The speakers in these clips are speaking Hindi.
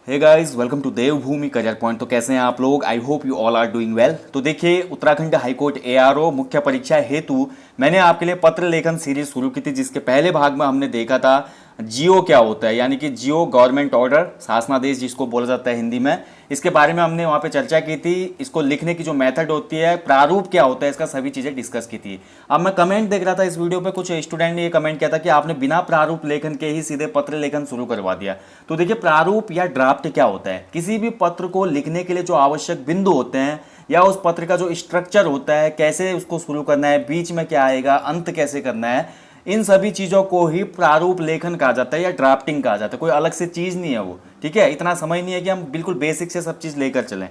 Hey guys, welcome to Devbhoomi career point. तो कैसे हैं आप लोग? I hope you all are doing well. तो देखिए, उत्तराखंड हाईकोर्ट एआरओ मुख्य परीक्षा हेतु मैंने आपके लिए पत्र लेखन सीरीज शुरू की थी, जिसके पहले भाग में हमने देखा था जियो क्या होता है, यानी कि जियो गवर्नमेंट ऑर्डर, शासनादेश जिसको बोला जाता है हिंदी में। इसके बारे में हमने वहाँ पे चर्चा की थी। इसको लिखने की जो मेथड होती है, प्रारूप क्या होता है, इसका सभी चीज़ें डिस्कस की थी। अब मैं कमेंट देख रहा था इस वीडियो पे, कुछ स्टूडेंट ने ये कमेंट किया था कि आपने बिना प्रारूप लेखन के ही सीधे पत्र लेखन शुरू करवा दिया। तो देखिए, प्रारूप या ड्राफ्ट क्या होता है? किसी भी पत्र को लिखने के लिए जो आवश्यक बिंदु होते हैं या उस पत्र का जो स्ट्रक्चर होता है, कैसे उसको शुरू करना है, बीच में क्या आएगा, अंत कैसे करना है, इन सभी चीजों को ही प्रारूप लेखन कहा जाता है या ड्राफ्टिंग कहा जाता है। कोई अलग से चीज नहीं है वो, ठीक है। इतना समय नहीं है कि हम बिल्कुल बेसिक से सब चीज लेकर चलें।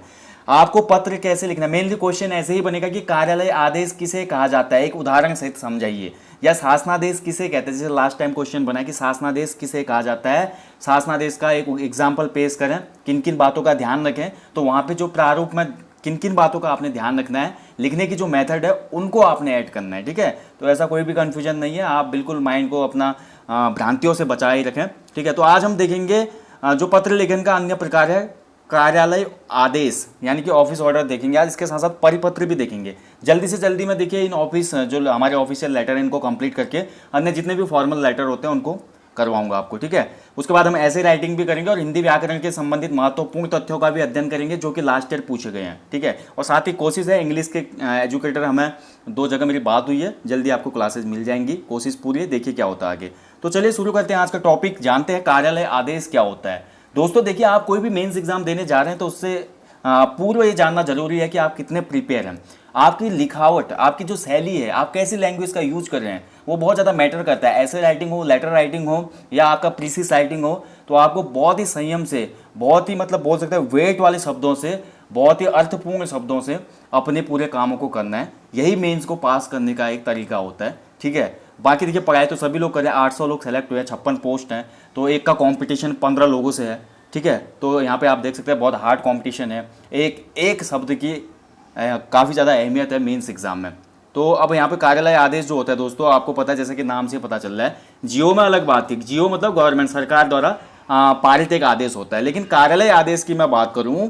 आपको पत्र कैसे लिखना है, मेनली क्वेश्चन ऐसे ही बनेगा कि कार्यालय आदेश किसे कहा जाता है, एक उदाहरण सहित समझाइए। या शासनादेश किसे कहते हैं, जैसे लास्ट टाइम क्वेश्चन बना कि शासनादेश किसे कहा जाता है, शासनादेश का एक एग्जाम्पल पेश करें, किन किन बातों का ध्यान रखें। तो वहां पे जो प्रारूप में किन किन बातों का आपने ध्यान रखना है, लिखने की जो मेथड है उनको आपने ऐड करना है, ठीक है। तो ऐसा कोई भी कंफ्यूजन नहीं है, आप बिल्कुल माइंड को अपना भ्रांतियों से बचाए ही रखें, ठीक है। तो आज हम देखेंगे जो पत्र लेखन का अन्य प्रकार है, कार्यालय आदेश यानी कि ऑफिस ऑर्डर देखेंगे आज। इसके साथ साथ परिपत्र भी देखेंगे। जल्दी से जल्दी में देखिए, इन ऑफिस जो हमारे ऑफिशियल लेटर है इनको कंप्लीट करके अन्य जितने भी फॉर्मल लेटर होते हैं उनको करवाऊंगा आपको, ठीक है। उसके बाद हम ऐसे राइटिंग भी करेंगे और हिंदी व्याकरण के संबंधित महत्वपूर्ण तथ्यों का भी अध्ययन करेंगे जो कि लास्ट ईयर पूछे गए हैं, ठीक है। और साथ ही कोशिश है, इंग्लिश के एजुकेटर हमें 2 जगह मेरी बात हुई है, जल्दी आपको क्लासेस मिल जाएंगी। कोशिश पूरी है, देखिए क्या होता है आगे। तो चलिए शुरू करते हैं आज का टॉपिक, जानते हैं कार्यालय आदेश क्या होता है। दोस्तों देखिए, आप कोई भी मेंस एग्जाम देने जा रहे हैं तो उससे पूर्व ये जानना जरूरी है कि आप कितने प्रिपेयर हैं। आपकी लिखावट, आपकी जो शैली है, आप कैसी लैंग्वेज का यूज कर रहे हैं, वो बहुत ज़्यादा मैटर करता है। ऐसे राइटिंग हो, लेटर राइटिंग हो या आपका प्रीसिस राइटिंग हो, तो आपको बहुत ही संयम से, बहुत ही मतलब बोल सकते हैं वेट वाले शब्दों से, बहुत ही अर्थपूर्ण शब्दों से अपने पूरे कामों को करना है। यही मेंस को पास करने का एक तरीका होता है, ठीक है। बाकी देखिए, पढ़ाई तो सभी लोग करें, 800 लोग सेलेक्ट हुए, 56 पोस्ट हैं, तो एक का कंपटीशन 15 लोगों से है, ठीक है। तो यहाँ पे आप देख सकते हैं बहुत हार्ड कंपटीशन है। एक एक शब्द की काफ़ी ज़्यादा अहमियत है मेंस एग्जाम में। तो अब यहाँ पे कार्यालय आदेश जो होता है दोस्तों, आपको पता है, जैसे कि नाम से पता चल रहा है, जियो में अलग बात थी। जियो मतलब गवर्नमेंट, सरकार द्वारा पारित एक आदेश होता है। लेकिन कार्यालय आदेश की मैं बात करूँ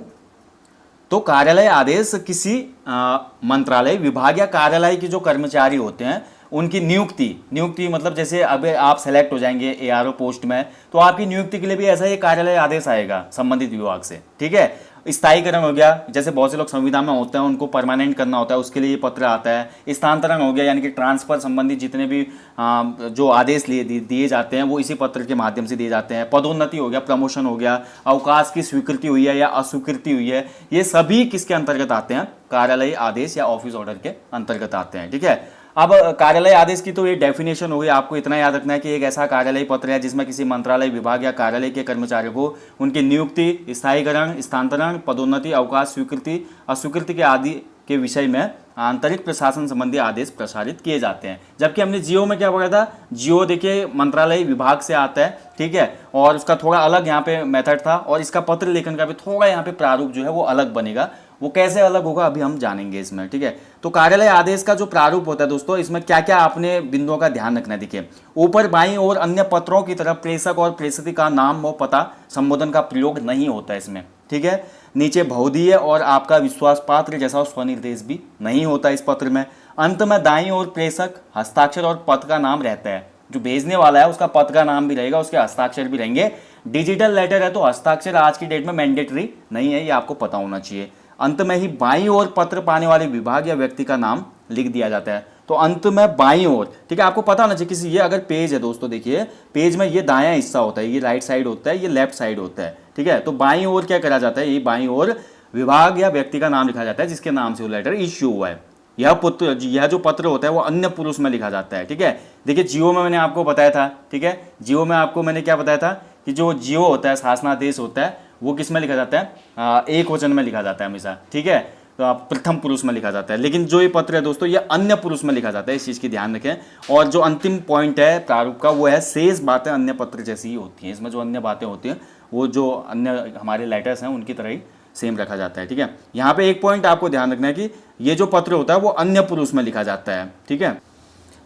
तो कार्यालय आदेश किसी मंत्रालय, विभाग या कार्यालय के जो कर्मचारी होते हैं उनकी नियुक्ति मतलब जैसे अब आप सेलेक्ट हो जाएंगे एआरओ पोस्ट में, तो आपकी नियुक्ति के लिए भी ऐसा ही कार्यालय आदेश आएगा संबंधित विभाग से, ठीक है। स्थायीकरण हो गया, जैसे बहुत से लोग संविदा में होते हैं, उनको परमानेंट करना होता है, उसके लिए ये पत्र आता है। स्थानांतरण हो गया, यानी कि ट्रांसफर संबंधित जितने भी जो आदेश दिए जाते हैं वो इसी पत्र के माध्यम से दिए जाते हैं। पदोन्नति हो गया, प्रमोशन हो गया, अवकाश की स्वीकृति हुई है या अस्वीकृति हुई है, ये सभी किसके अंतर्गत आते हैं? कार्यालय आदेश या ऑफिस ऑर्डर के अंतर्गत आते हैं, ठीक है। अब कार्यालय आदेश की तो ये डेफिनेशन हो गई, आपको इतना याद रखना है कि एक ऐसा कार्यालय पत्र है जिसमें किसी मंत्रालय, विभाग या कार्यालय के कर्मचारियों को उनकी नियुक्ति, स्थायीकरण, स्थानांतरण, पदोन्नति, अवकाश, स्वीकृति, अस्वीकृति के आदि के विषय में आंतरिक प्रशासन संबंधी आदेश प्रसारित किए जाते हैं। जबकि हमने जियो में क्या पढ़ा था? जियो देखिए मंत्रालय, विभाग से आता है, ठीक है, और उसका थोड़ा अलग यहाँ पे मेथड था, और इसका पत्र लेखन का भी थोड़ा यहाँ पे प्रारूप जो है वो अलग बनेगा। वो कैसे अलग होगा अभी हम जानेंगे इसमें, ठीक है। तो कार्यालय आदेश का जो प्रारूप होता है दोस्तों, इसमें क्या क्या आपने बिंदुओं का ध्यान रखना है। देखिए, ऊपर बाईं और अन्य पत्रों की तरफ प्रेषक और प्रेषित का नाम व पता संबोधन का प्रयोग नहीं होता है इसमें, ठीक है। नीचे बहुधीय और आपका विश्वास पात्र जैसा स्वनिर्देश भी नहीं होता इस पत्र में। अंत में दाईं ओर प्रेषक, हस्ताक्षर और पत्र का नाम रहता है। जो भेजने वाला है उसका पत्र का नाम भी रहेगा, उसके हस्ताक्षर भी रहेंगे। डिजिटल लेटर है तो हस्ताक्षर आज की डेट में मैंडेटरी नहीं है, ये आपको पता होना चाहिए। अंत में ही बाईं ओर पत्र पाने वाले विभाग या व्यक्ति का नाम लिख दिया जाता है। तो अंत में बाईं ओर, ठीक है, आपको पता होना चाहिए किसी, ये अगर पेज है दोस्तों, देखिए पेज में ये दायां हिस्सा होता है, ये राइट साइड होता है, ये लेफ्ट साइड होता है, ठीक है। तो बाईं ओर क्या करा जाता है? ये बाईं ओर विभाग या व्यक्ति का नाम लिखा जाता है जिसके नाम से वो लेटर इश्यू हुआ है। यह जो पत्र होता है वो अन्य पुरुष में लिखा जाता है, ठीक है। देखिए, जियो में मैंने आपको बताया था, ठीक है, जियो में आपको मैंने क्या बताया था कि जो जियो होता है, शासनादेश होता है, वो किस में लिखा जाता है? एक वचन में लिखा जाता है हमेशा, ठीक है। तो आप प्रथम पुरुष में लिखा जाता है। लेकिन जो ये पत्र है दोस्तों, ये अन्य पुरुष में लिखा जाता है, इस चीज़ की ध्यान रखें। और जो अंतिम पॉइंट है प्रारूप का, वो है शेष बातें अन्य पत्र जैसी ही होती हैं। इसमें जो अन्य बातें होती हैं वो जो अन्य हमारे लेटर्स हैं उनकी तरह ही सेम रखा जाता है, ठीक है। यहाँ पे एक पॉइंट आपको ध्यान रखना है कि ये जो पत्र होता है वो अन्य पुरुष में लिखा जाता है, ठीक है।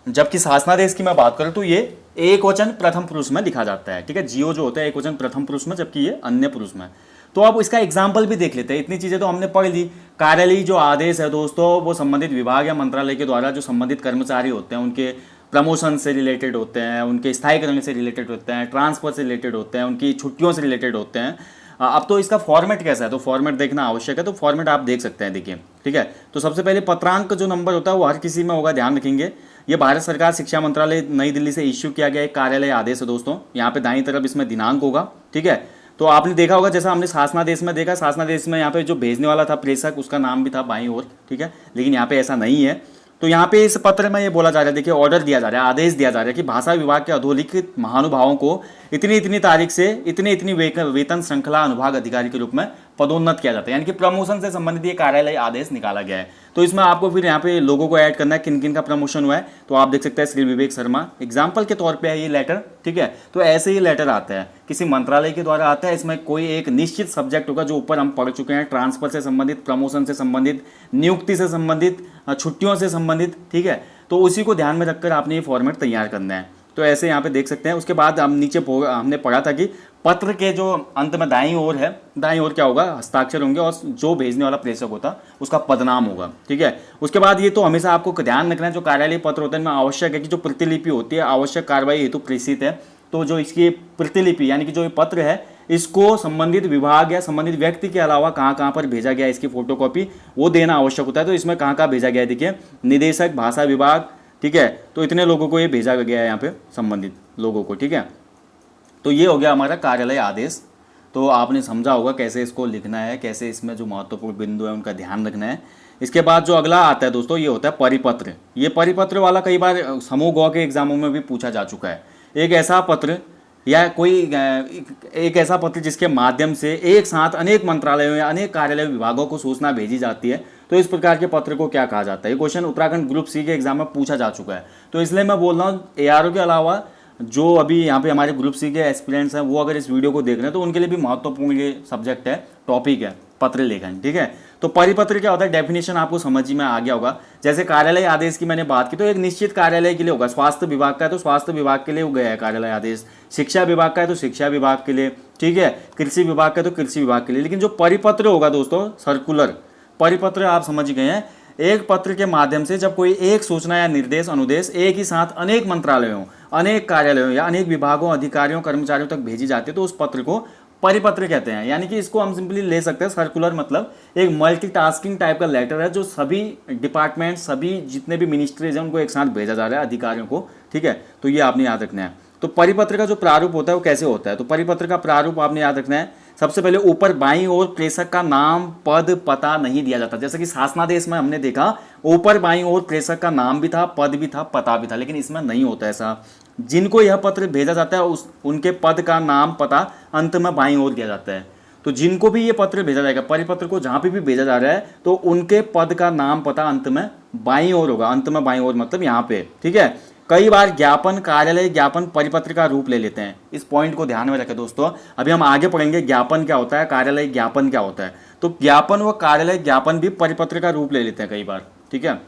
जबकि शासनादेश की मैं बात करूं तो ये एक वचन प्रथम पुरुष में लिखा जाता है, ठीक है। जियो जो होता है एक वचन प्रथम पुरुष में, जबकि ये अन्य पुरुष में। तो अब इसका एग्जाम्पल भी देख लेते हैं। इतनी चीजें तो हमने पढ़ ली। कार्यालयीय जो आदेश है दोस्तों, वो संबंधित विभाग या मंत्रालय के द्वारा जो संबंधित कर्मचारी होते हैं उनके प्रमोशन से रिलेटेड होते हैं, उनके स्थायीकरण से रिलेटेड होते हैं, ट्रांसफर से रिलेटेड होते हैं, उनकी छुट्टियों से रिलेटेड होते हैं। अब तो इसका फॉर्मेट कैसा है, तो फॉर्मेट देखना आवश्यक है। तो फॉर्मेट आप देख सकते हैं, देखिए, ठीक है। तो सबसे पहले पत्रांक जो नंबर होता है वो हर किसी में होगा, ध्यान रखेंगे। ये भारत सरकार शिक्षा मंत्रालय नई दिल्ली से इश्यू किया गया एक कार्यालय आदेश है दोस्तों। यहाँ पे दाईं तरफ इसमें दिनांक होगा, ठीक है। तो आपने देखा होगा, जैसा हमने शासनादेश में देखा, शासनादेश में यहाँ पे जो भेजने वाला था प्रेषक, उसका नाम भी था बाईं ओर, ठीक है। लेकिन यहाँ पे ऐसा नहीं है। तो यहाँ पे इस पत्र में ये बोला जा रहा है, देखिए, ऑर्डर दिया जा रहा है, आदेश दिया जा रहा है कि भाषा विभाग के अधोलिखित महानुभावों को इतनी इतनी तारीख से इतनी इतनी वेतन श्रृंखला अनुभाग अधिकारी के रूप में पदोन्नत किया जाता है। यानी कि प्रमोशन से संबंधित ये कार्यालय आदेश निकाला गया है। तो इसमें आपको फिर यहाँ पे लोगों को ऐड करना है, किन किन का प्रमोशन हुआ है। तो आप देख सकते हैं श्री विवेक शर्मा एग्जाम्पल के तौर पे है ये लेटर, ठीक है। तो ऐसे ही लेटर आता है, किसी मंत्रालय के द्वारा आता है। इसमें कोई एक निश्चित सब्जेक्ट होगा जो ऊपर हम पढ़ चुके हैं, ट्रांसफर से संबंधित, प्रमोशन से संबंधित, नियुक्ति से संबंधित, छुट्टियों से संबंधित, ठीक है। तो उसी को ध्यान में रखकर आपने ये फॉर्मेट तैयार करना है। तो ऐसे यहाँ पे देख सकते हैं। उसके बाद हम नीचे हमने पढ़ा था कि पत्र के जो अंत में दाईं ओर है, दाईं ओर क्या होगा, हस्ताक्षर होंगे और जो भेजने वाला प्रेषक होता उसका पदनाम होगा, ठीक है। उसके बाद ये तो हमेशा आपको ध्यान रखना है, जो कार्यालय पत्र होता है इनमें आवश्यक है कि जो प्रतिलिपि होती है आवश्यक कार्रवाई हेतु प्रेषित है। तो जो इसकी प्रतिलिपि यानी कि जो ये पत्र है, इसको संबंधित विभाग या संबंधित व्यक्ति के अलावा कहाँ कहाँ पर भेजा गया है, इसकी फोटोकॉपी वो देना आवश्यक होता है। तो इसमें कहाँ कहाँ भेजा गया है, देखिए, निदेशक, भाषा विभाग, ठीक है। तो इतने लोगों को ये भेजा गया है यहाँ पे, संबंधित लोगों को, ठीक है। तो ये हो गया हमारा कार्यालय आदेश। तो आपने समझा होगा कैसे इसको लिखना है, कैसे इसमें जो महत्वपूर्ण बिंदु है उनका ध्यान रखना है। इसके बाद जो अगला आता है दोस्तों, ये होता है परिपत्र। ये परिपत्र वाला कई बार समूह गौ के एग्जामों में भी पूछा जा चुका है। एक ऐसा पत्र या कोई एक ऐसा पत्र जिसके माध्यम से एक साथ अनेक मंत्रालयों या अनेक कार्यालय विभागों को सूचना भेजी जाती है, तो इस प्रकार के पत्र को क्या कहा जाता है। ये क्वेश्चन उत्तराखंड ग्रुप सी के एग्जाम में पूछा जा चुका है। तो इसलिए मैं बोल रहा हूँ, एआरओ के अलावा जो अभी यहाँ पे हमारे ग्रुप सी के एस्पिरेंट्स हैं, वो अगर इस वीडियो को देख रहे हैं तो उनके लिए भी महत्वपूर्ण ये सब्जेक्ट है, टॉपिक है, पत्र लेखन, ठीक है। तो परिपत्र क्या होता है, डेफिनेशन आपको समझ में आ गया होगा। जैसे कार्यालय आदेश की मैंने बात की, तो एक निश्चित कार्यालय के लिए होगा। स्वास्थ्य विभाग का है तो स्वास्थ्य विभाग के लिए हो गया है कार्यालय आदेश, शिक्षा विभाग का है तो शिक्षा विभाग के लिए, ठीक है, कृषि विभाग का है तो कृषि विभाग के लिए। लेकिन जो परिपत्र होगा दोस्तों, सर्कुलर परिपत्र, आप समझ गए हैं, एक पत्र के माध्यम से जब कोई एक सूचना या निर्देश अनुदेश एक ही साथ अनेक मंत्रालयों, अनेक कार्यालयों या अनेक विभागों, अधिकारियों, कर्मचारियों तक भेजी जाती है तो उस पत्र को परिपत्र कहते हैं। यानी कि इसको हम सिंपली ले सकते हैं, सर्कुलर मतलब एक मल्टीटास्किंग टाइप का लेटर है जो सभी डिपार्टमेंट, सभी जितने भी मिनिस्ट्रीज हैं उनको एक साथ भेजा जा रहा है, अधिकारियों को, ठीक है। तो ये आपने याद रखना है। तो परिपत्र का जो प्रारूप होता है वो कैसे होता है, तो परिपत्र का प्रारूप आपने याद रखना है। सबसे पहले ऊपर बाईं ओर प्रेषक का नाम, पद, पता नहीं दिया जाता। जैसे कि शासनादेश में हमने देखा, ऊपर बाईं ओर प्रेषक का नाम भी था, पद भी था, पता भी था, लेकिन इसमें नहीं होता ऐसा। जिनको यह पत्र भेजा जाता है उनके पद का नाम, पता अंत में बाईं ओर दिया जाता है। तो जिनको भी ये पत्र भेजा जाएगा, परिपत्र को जहां पे भी भेजा जा रहा है, तो उनके पद का नाम, पता अंत में बाईं ओर होगा। अंत में बाईं ओर मतलब यहाँ पे, ठीक है। कई बार ज्ञापन, कार्यालय ज्ञापन परिपत्र का रूप ले लेते हैं। इस पॉइंट को ध्यान में रखें दोस्तों। अभी हम आगे पढ़ेंगे ज्ञापन क्या होता है, कार्यालय ज्ञापन क्या होता है। तो ज्ञापन व कार्यालय ज्ञापन भी परिपत्र का रूप ले लेते हैं कई बार, ठीक है।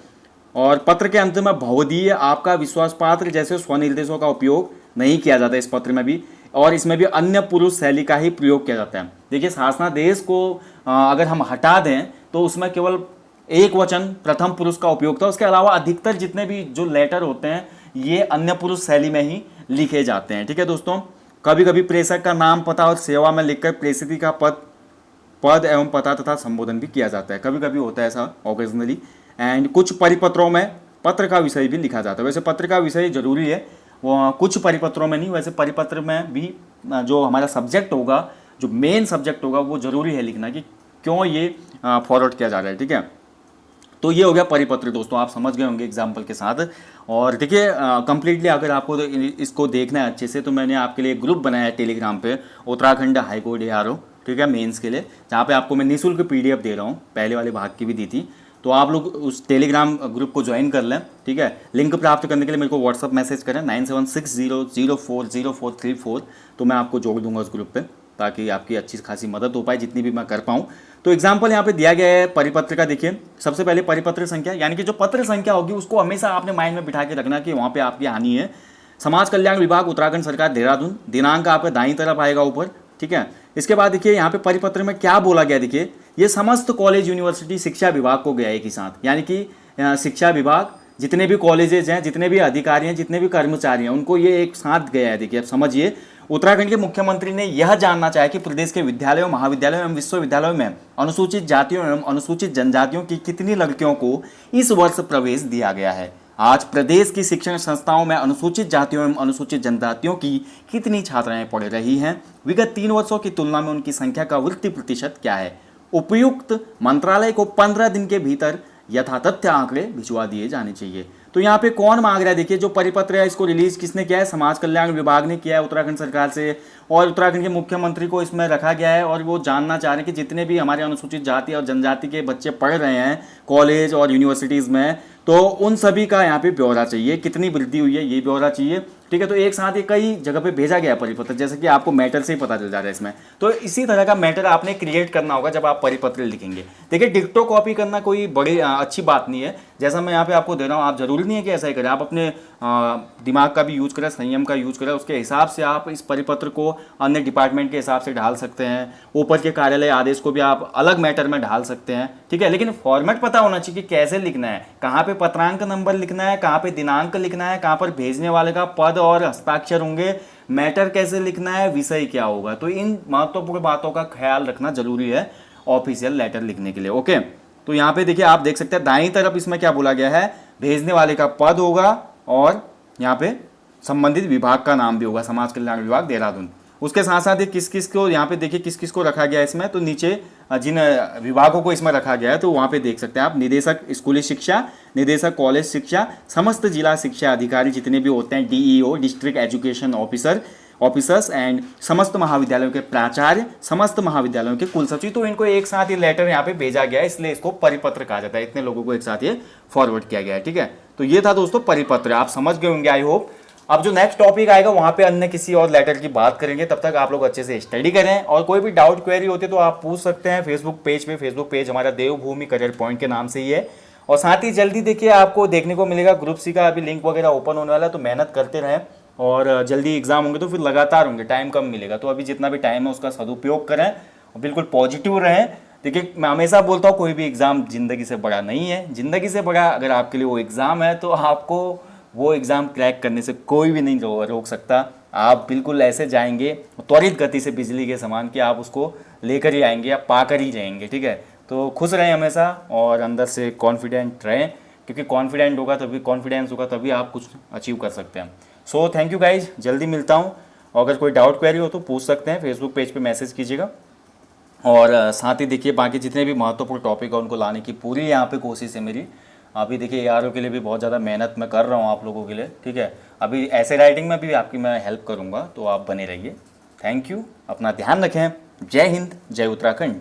और पत्र के अंत में भवदीय, आपका विश्वास पात्र जैसे स्वनिर्देशों का उपयोग नहीं किया जाता इस पत्र में भी, और इसमें भी अन्य पुरुष शैली का ही प्रयोग किया जाता है। देखिए, शासनादेश को अगर हम हटा दें तो उसमें केवल एक वचन प्रथम पुरुष का उपयोग था। उसके अलावा अधिकतर जितने भी जो लेटर होते हैं ये अन्य पुरुष शैली में ही लिखे जाते हैं, ठीक है दोस्तों। कभी कभी प्रेषक का नाम, पता और सेवा में लिखकर प्रेषित का पद एवं पता तथा संबोधन भी किया जाता है। कभी कभी होता है ऐसा ऑकेजनली। एंड कुछ परिपत्रों में पत्र का विषय भी लिखा जाता है। वैसे पत्र का विषय जरूरी है, वो कुछ परिपत्रों में नहीं। वैसे परिपत्र में भी जो हमारा सब्जेक्ट होगा, जो मेन सब्जेक्ट होगा, वो जरूरी है लिखना कि क्यों ये फॉरवर्ड किया जा रहा है, ठीक है। तो ये हो गया परिपत्र दोस्तों, आप समझ गए होंगे एग्जाम्पल के साथ। और देखिए, कंप्लीटली अगर आपको इसको देखना है अच्छे से, तो मैंने आपके लिए ग्रुप बनाया है टेलीग्राम पे, उत्तराखंड हाईकोर्ट एआरओ, ठीक है, मेंस के लिए, जहाँ पे आपको मैं निःशुल्क पीडीएफ दे रहा हूँ। पहले वाले भाग की भी दी थी। तो आप लोग उस टेलीग्राम ग्रुप को ज्वाइन कर लें, ठीक है। लिंक प्राप्त करने के लिए मेरे को व्हाट्सअप मैसेज करें 9760040434। तो मैं आपको जोड़ दूंगा उस ग्रुप पे, ताकि आपकी अच्छी खासी मदद हो पाए जितनी भी मैं कर पाऊँ। तो एग्जाम्पल यहाँ पे दिया गया है परिपत्र का। देखिए सबसे पहले परिपत्र संख्या, यानी कि जो पत्र संख्या होगी उसको हमेशा आपने माइंड में बिठा के रखना कि वहाँ पे आपकी हानि है। समाज कल्याण विभाग, उत्तराखंड सरकार, देहरादून, दिनांक आपका दाईं तरफ आएगा ऊपर, ठीक है। इसके बाद देखिए यहाँ पे परिपत्र में क्या बोला गया, देखिए ये समस्त कॉलेज यूनिवर्सिटी शिक्षा विभाग को गया एक ही साथ, यानी कि शिक्षा विभाग जितने भी कॉलेजेस हैं, जितने भी अधिकारी हैं, जितने भी कर्मचारी हैं, उनको ये एक साथ गया है। देखिए अब समझिए, उत्तराखंड के मुख्यमंत्री ने यह जानना चाहा कि प्रदेश के विद्यालयों, महाविद्यालयों एवं विश्वविद्यालयों में अनुसूचित जातियों एवं अनुसूचित जनजातियों की कितनी लड़कियों को इस वर्ष प्रवेश दिया गया है। आज प्रदेश की शिक्षण संस्थाओं में अनुसूचित जातियों एवं अनुसूचित जनजातियों की कितनी छात्राएं पढ़ रही हैं, विगत 3 वर्षों की तुलना में उनकी संख्या का वृद्धि प्रतिशत क्या है। उपयुक्त मंत्रालय को 15 दिन के भीतर यथातथ्य आंकड़े भिजवा दिए जाने चाहिए। तो यहाँ पे कौन मांग रहा है, देखिए जो परिपत्र है इसको रिलीज किसने किया है, समाज कल्याण विभाग ने किया है उत्तराखंड सरकार से, और उत्तराखंड के मुख्यमंत्री को इसमें रखा गया है। और वो जानना चाह रहे हैं कि जितने भी हमारे अनुसूचित जाति और जनजाति के बच्चे पढ़ रहे हैं कॉलेज और यूनिवर्सिटीज़ में, तो उन सभी का यहाँ पे ब्यौरा चाहिए, कितनी वृद्धि हुई है ये ब्यौरा चाहिए, ठीक है। तो एक साथ ये कई जगह पे भेजा गया परिपत्र, जैसे कि आपको मैटर से ही पता चल जा रहा है इसमें। तो इसी तरह का मैटर आपने क्रिएट करना होगा जब आप परिपत्र लिखेंगे। देखिए डिक्टो कॉपी करना कोई बड़ी अच्छी बात नहीं है, जैसा मैं यहाँ पे आपको दे रहा हूँ। आप जरूरी नहीं है कि ऐसा ही करें, आप अपने दिमाग का भी यूज करें, संयम का यूज करें, उसके हिसाब से आप इस परिपत्र को अन्य डिपार्टमेंट के हिसाब से ढाल सकते हैं। ऊपर के कार्यालय आदेश को भी आप अलग मैटर में ढाल सकते हैं, ठीक है। लेकिन फॉर्मेट पता होना चाहिए कि कैसे लिखना है, कहाँ पे पत्रांक नंबर लिखना है, कहाँ पे दिनांक लिखना है, कहाँ पर भेजने वाले का पद और हस्ताक्षर होंगे, मैटर कैसे लिखना है, विषय क्या होगा। तो इन महत्वपूर्ण बातों का ख्याल रखना जरूरी है ऑफिशियल लेटर लिखने के लिए, ओके। तो यहाँ पे देखिए आप देख सकते हैं दाईं तरफ इसमें क्या बोला गया है, भेजने वाले का पद होगा और यहाँ पे संबंधित विभाग का नाम भी होगा, समाज कल्याण विभाग देहरादून। उसके साथ साथ किस किस को यहाँ पे देखिए किस किस को रखा गया है इसमें, तो नीचे जिन विभागों को इसमें रखा गया है तो वहाँ पे देख सकते हैं आप, निदेशक स्कूली शिक्षा, निदेशक कॉलेज शिक्षा, समस्त जिला शिक्षा अधिकारी जितने भी होते हैं, DEO district education officers and समस्त महाविद्यालयों के प्राचार्य, समस्त महाविद्यालयों के कुलसचिव। तो इनको एक साथ ये लेटर यहाँ पे भेजा गया है, इसलिए इसको परिपत्र कहा जाता है। इतने लोगों को एक साथ ये फॉरवर्ड किया गया है, ठीक है। तो ये था दोस्तों परिपत्र, आप समझ गए होंगे आई होप। अब जो नेक्स्ट टॉपिक आएगा वहां पे अन्य किसी और लेटर की बात करेंगे, तब तक आप लोग अच्छे से स्टडी करें। और कोई भी डाउट क्वेरी होती है तो आप पूछ सकते हैं फेसबुक पेज पे। फेसबुक पेज हमारा देवभूमि करियर पॉइंट के नाम से ही है। और साथ ही जल्दी देखिए आपको देखने को मिलेगा ग्रुप सी का अभी लिंक वगैरह ओपन होने वाला है, तो मेहनत करते रहें। और जल्दी एग्जाम होंगे तो फिर लगातार होंगे, टाइम कम मिलेगा, तो अभी जितना भी टाइम है उसका सदुपयोग करें और बिल्कुल पॉजिटिव रहें। देखिए मैं हमेशा बोलता हूँ कोई भी एग्ज़ाम ज़िंदगी से बड़ा नहीं है। ज़िंदगी से बड़ा अगर आपके लिए वो एग्ज़ाम है तो आपको वो एग्ज़ाम क्रैक करने से कोई भी नहीं रोक सकता। आप बिल्कुल ऐसे जाएंगे त्वरित गति से बिजली के समान कि आप उसको लेकर ही आएंगे या पाकर ही जाएंगे, ठीक है। तो खुश रहें हमेशा और अंदर से कॉन्फिडेंट रहें, क्योंकि कॉन्फिडेंट होगा तभी, कॉन्फिडेंस होगा तभी आप कुछ अचीव कर सकते हैं। सो थैंक यू गाइज, जल्दी मिलता हूँ। और अगर कोई डाउट क्वेरी हो तो पूछ सकते हैं, फेसबुक पेज पे मैसेज कीजिएगा। और साथ ही देखिए बाकी जितने भी महत्वपूर्ण टॉपिक है उनको लाने की पूरी यहाँ पे कोशिश है मेरी। अभी देखिए एआरओ के लिए भी बहुत ज़्यादा मेहनत मैं कर रहा हूँ आप लोगों के लिए, ठीक है। अभी ऐसे राइटिंग में भी आपकी मैं हेल्प करूँगा, तो आप बने रहिए। थैंक यू, अपना ध्यान रखें। जय हिंद, जय उत्तराखंड।